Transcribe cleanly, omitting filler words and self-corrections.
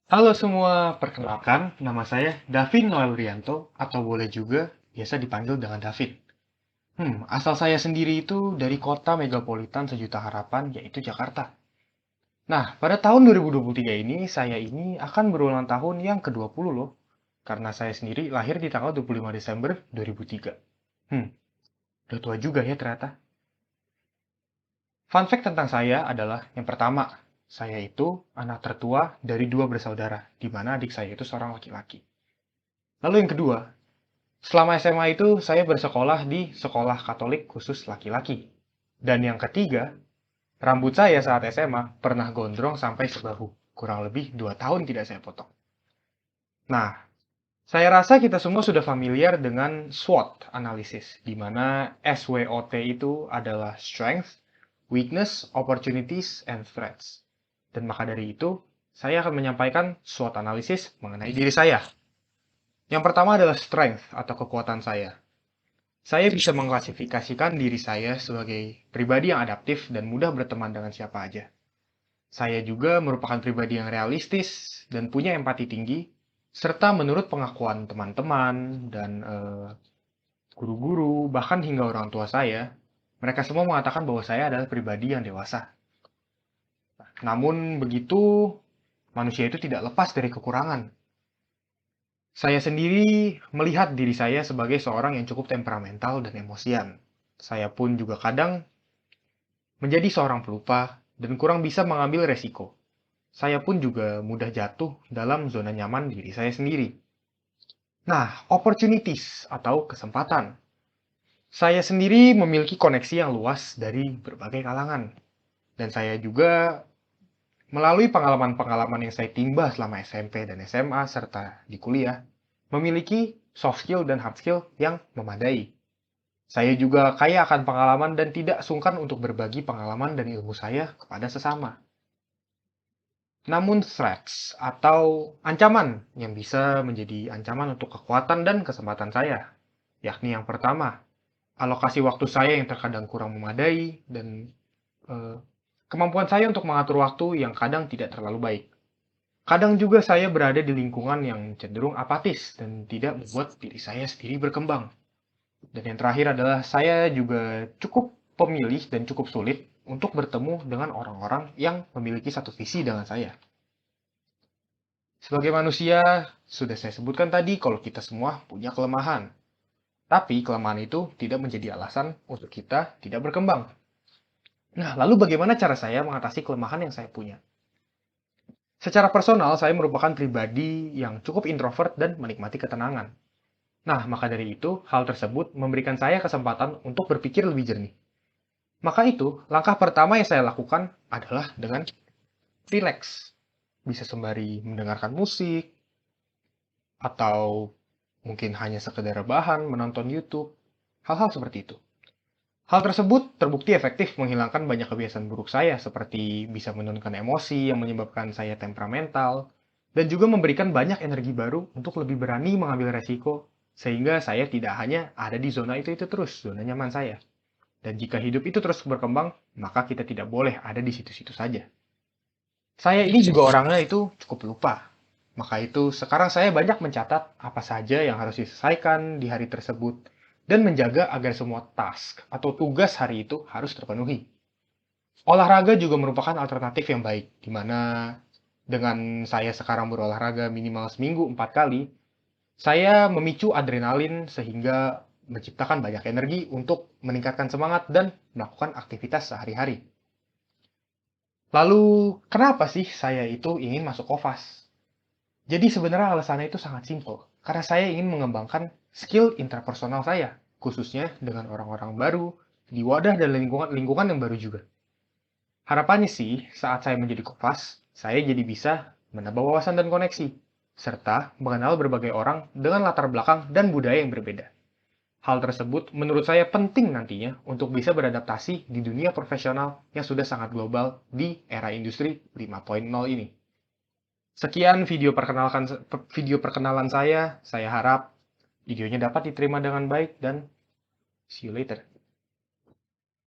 Halo semua, perkenalkan nama saya Davin Noel Rianto atau boleh juga biasa dipanggil dengan Davin. Asal saya sendiri itu dari kota megapolitan sejuta harapan yaitu Jakarta. Nah, pada tahun 2023 ini saya ini akan berulang tahun yang ke-20 loh. Karena saya sendiri lahir di tanggal 25 Desember 2003. Hmm, udah tua juga ya ternyata. Fun fact tentang saya adalah yang pertama, saya itu anak tertua dari dua bersaudara, di mana adik saya itu seorang laki-laki. Lalu yang kedua, selama SMA itu saya bersekolah di sekolah Katolik khusus laki-laki. Dan yang ketiga, rambut saya saat SMA pernah gondrong sampai sebahu. Kurang lebih 2 tahun tidak saya potong. Nah, saya rasa kita semua sudah familiar dengan SWOT analisis, di mana SWOT itu adalah Strength, Weakness, Opportunities, and Threats. Dan maka dari itu, saya akan menyampaikan SWOT analisis mengenai diri saya. Yang pertama adalah strength atau kekuatan saya. Saya bisa mengklasifikasikan diri saya sebagai pribadi yang adaptif dan mudah berteman dengan siapa aja. Saya juga merupakan pribadi yang realistis dan punya empati tinggi, serta menurut pengakuan teman-teman dan guru-guru, bahkan hingga orang tua saya, mereka semua mengatakan bahwa saya adalah pribadi yang dewasa. Namun begitu, manusia itu tidak lepas dari kekurangan. Saya sendiri melihat diri saya sebagai seorang yang cukup temperamental dan emosian. Saya pun juga kadang menjadi seorang pelupa dan kurang bisa mengambil resiko. Saya pun juga mudah jatuh dalam zona nyaman diri saya sendiri. Nah, opportunities atau kesempatan. Saya sendiri memiliki koneksi yang luas dari berbagai kalangan. Dan saya juga melalui pengalaman-pengalaman yang saya timba selama SMP dan SMA serta di kuliah, memiliki soft skill dan hard skill yang memadai. Saya juga kaya akan pengalaman dan tidak sungkan untuk berbagi pengalaman dan ilmu saya kepada sesama. Namun threats atau ancaman yang bisa menjadi ancaman untuk kekuatan dan kesempatan saya, yakni yang pertama, alokasi waktu saya yang terkadang kurang memadai dan eh, kemampuan saya untuk mengatur waktu yang kadang tidak terlalu baik. Kadang juga saya berada di lingkungan yang cenderung apatis dan tidak membuat diri saya sendiri berkembang. Dan yang terakhir adalah saya juga cukup pemilih dan cukup sulit untuk bertemu dengan orang-orang yang memiliki satu visi dengan saya. Sebagai manusia, sudah saya sebutkan tadi kalau kita semua punya kelemahan. Tapi kelemahan itu tidak menjadi alasan untuk kita tidak berkembang. Nah, lalu bagaimana cara saya mengatasi kelemahan yang saya punya? Secara personal, saya merupakan pribadi yang cukup introvert dan menikmati ketenangan. Nah, maka dari itu, hal tersebut memberikan saya kesempatan untuk berpikir lebih jernih. Maka itu, langkah pertama yang saya lakukan adalah dengan relax. Bisa sembari mendengarkan musik, atau mungkin hanya sekedar rebahan, menonton YouTube, hal-hal seperti itu. Hal tersebut terbukti efektif menghilangkan banyak kebiasaan buruk saya, seperti bisa menurunkan emosi yang menyebabkan saya temperamental, dan juga memberikan banyak energi baru untuk lebih berani mengambil resiko, sehingga saya tidak hanya ada di zona itu terus, zona nyaman saya. Dan jika hidup itu terus berkembang, maka kita tidak boleh ada di situ-situ saja. Saya ini juga orangnya itu cukup lupa. Maka itu sekarang saya banyak mencatat apa saja yang harus diselesaikan di hari tersebut dan menjaga agar semua task atau tugas hari itu harus terpenuhi. Olahraga juga merupakan alternatif yang baik, di mana dengan saya sekarang berolahraga minimal seminggu 4 kali, saya memicu adrenalin sehingga menciptakan banyak energi untuk meningkatkan semangat dan melakukan aktivitas sehari-hari. Lalu, kenapa sih saya itu ingin masuk Kovas? Jadi sebenarnya alasannya itu sangat simpel. Karena saya ingin mengembangkan skill interpersonal saya, khususnya dengan orang-orang baru, di wadah dan lingkungan yang baru juga. Harapannya sih, saat saya menjadi Kovas, saya jadi bisa menambah wawasan dan koneksi, serta mengenal berbagai orang dengan latar belakang dan budaya yang berbeda. Hal tersebut menurut saya penting nantinya untuk bisa beradaptasi di dunia profesional yang sudah sangat global di era industri 5.0 ini. Sekian video perkenalan saya. Saya harap videonya dapat diterima dengan baik dan see you later.